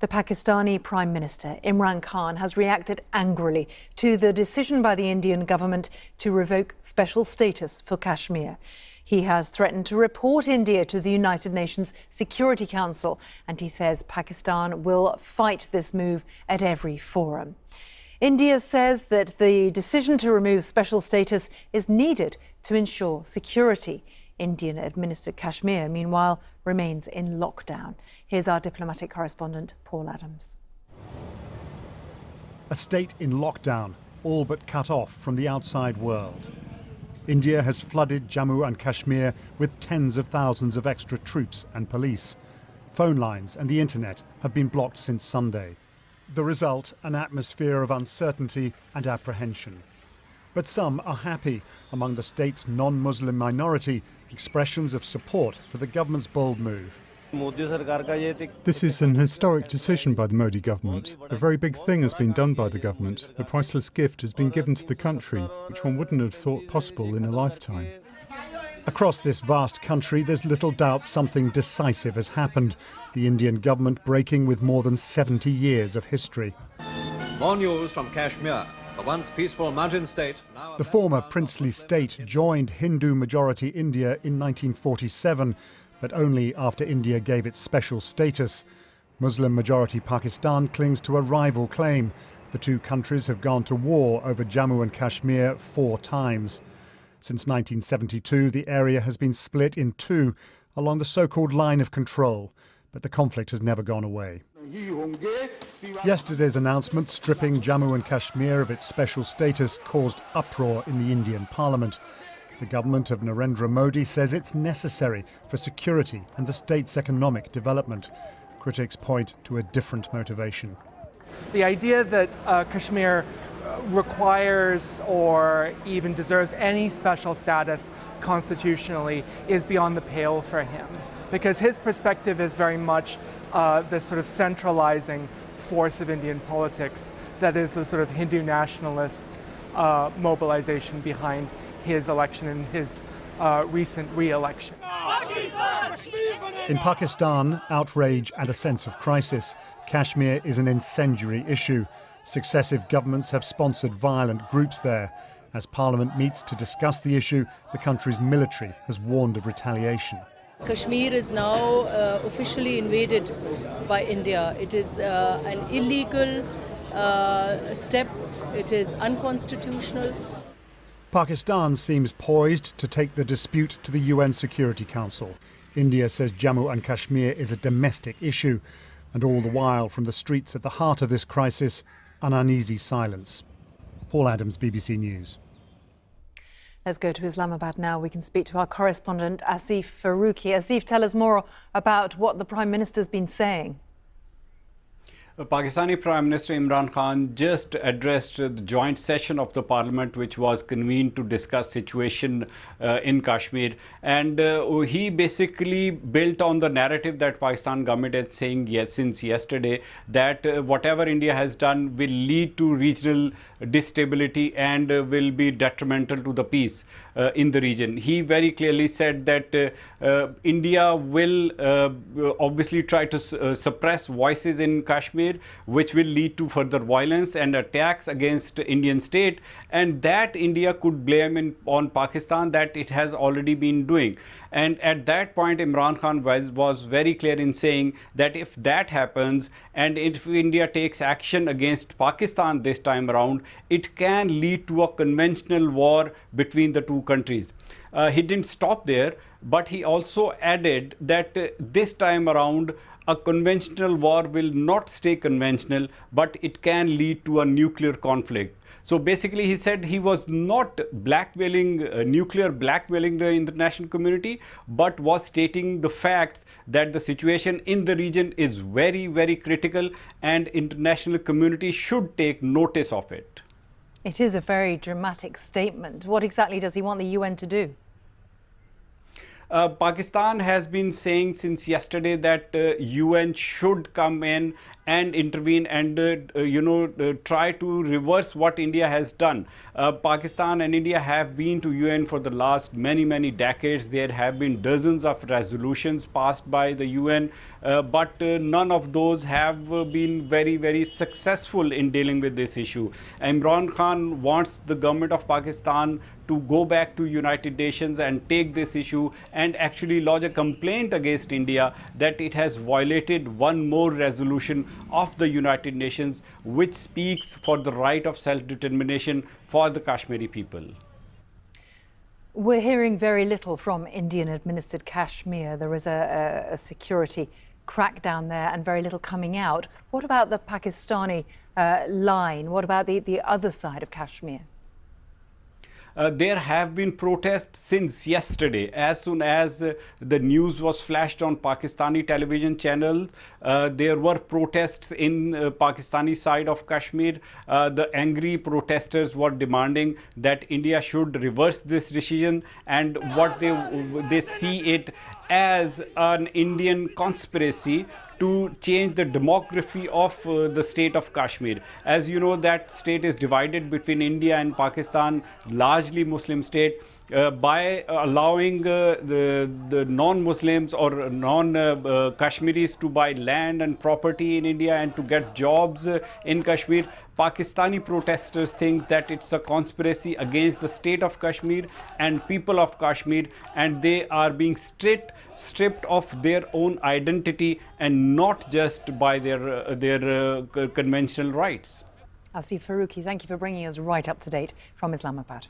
The Pakistani Prime Minister Imran Khan has reacted angrily to the decision by the Indian government to revoke special status for Kashmir. He has threatened to report India to the United Nations Security Council, and he says Pakistan will fight this move at every forum. India says that the decision to remove special status is needed to ensure security. Indian-administered Kashmir, meanwhile, remains in lockdown. Here's our diplomatic correspondent, Paul Adams. A state in lockdown, all but cut off from the outside world. India has flooded Jammu and Kashmir with tens of thousands of extra troops and police. Phone lines and the internet have been blocked since Sunday. The result, an atmosphere of uncertainty and apprehension. But some are happy. Among the state's non-Muslim minority, expressions of support for the government's bold move. This is an historic decision by the Modi government. A very big thing has been done by the government. A priceless gift has been given to the country, which one wouldn't have thought possible in a lifetime. Across this vast country, there's little doubt something decisive has happened. The Indian government breaking with more than 70 years of history. More news from Kashmir. The once peaceful mountain state. The former princely state joined Hindu-majority India in 1947, but only after India gave it special status. Muslim-majority Pakistan clings to a rival claim. The two countries have gone to war over Jammu and Kashmir 4 times. Since 1972, the area has been split in two along the so-called line of control, but the conflict has never gone away. Yesterday's announcement stripping Jammu and Kashmir of its special status caused uproar in the Indian parliament. The government of Narendra Modi says it's necessary for security and the state's economic development. Critics point to a different motivation. The idea that Kashmir requires or even deserves any special status constitutionally is beyond the pale for him, because his perspective is very much this sort of centralizing force of Indian politics that is the sort of Hindu nationalist mobilization behind his election and his recent re-election. In Pakistan, outrage and a sense of crisis. Kashmir is an incendiary issue. Successive governments have sponsored violent groups there. As Parliament meets to discuss the issue, the country's military has warned of retaliation. Kashmir is now officially invaded by India. It is an illegal step. It is unconstitutional. Pakistan seems poised to take the dispute to the UN Security Council. India says Jammu and Kashmir is a domestic issue, and all the while from the streets at the heart of this crisis, an uneasy silence. Paul Adams, BBC News. Let's go to Islamabad now. We can speak to our correspondent, Asif Faruqi. Asif, tell us more about what the Prime Minister's been saying. Pakistani Prime Minister Imran Khan just addressed the joint session of the parliament, which was convened to discuss situation in Kashmir, and he basically built on the narrative that Pakistan government is saying since yesterday, that whatever India has done will lead to regional instability and will be detrimental to the peace in the region. He very clearly said that India will obviously try to suppress voices in Kashmir, which will lead to further violence and attacks against Indian state, and that India could blame on Pakistan, that it has already been doing. And at that point, Imran Khan was very clear in saying that if that happens and if India takes action against Pakistan this time around, it can lead to a conventional war between the two countries. He didn't stop there, but he also added that this time around, a conventional war will not stay conventional, but it can lead to a nuclear conflict. So basically, he said he was not nuclear blackmailing the international community, but was stating the facts that the situation in the region is very, very critical and international community should take notice of it. It is a very dramatic statement. What exactly does he want the UN to do? Pakistan has been saying since yesterday that UN should come in and intervene and try to reverse what India has done. Pakistan and India have been to UN for the last many decades. There have been dozens of resolutions passed by the UN, but none of those have been very successful in dealing with this issue. Imran Khan wants the government of Pakistan to go back to United Nations and take this issue and actually lodge a complaint against India that it has violated one more resolution of the United Nations which speaks for the right of self-determination for the Kashmiri people. We're hearing very little from Indian-administered Kashmir. There is a security crackdown there and very little coming out. What about the Pakistani line? What about the other side of Kashmir? There have been protests since yesterday. As soon as the news was flashed on Pakistani television channels, there were protests in Pakistani side of Kashmir. The angry protesters were demanding that India should reverse this decision, and what they see it as an Indian conspiracy to change the demography of the state of Kashmir. As you know, that state is divided between India and Pakistan, largely Muslim state. By allowing the non-Muslims or non-Kashmiris to buy land and property in India and to get jobs in Kashmir, Pakistani protesters think that it's a conspiracy against the state of Kashmir and people of Kashmir, and they are being stripped of their own identity and not just by their conventional rights. Asif Faruqi, thank you for bringing us right up to date from Islamabad.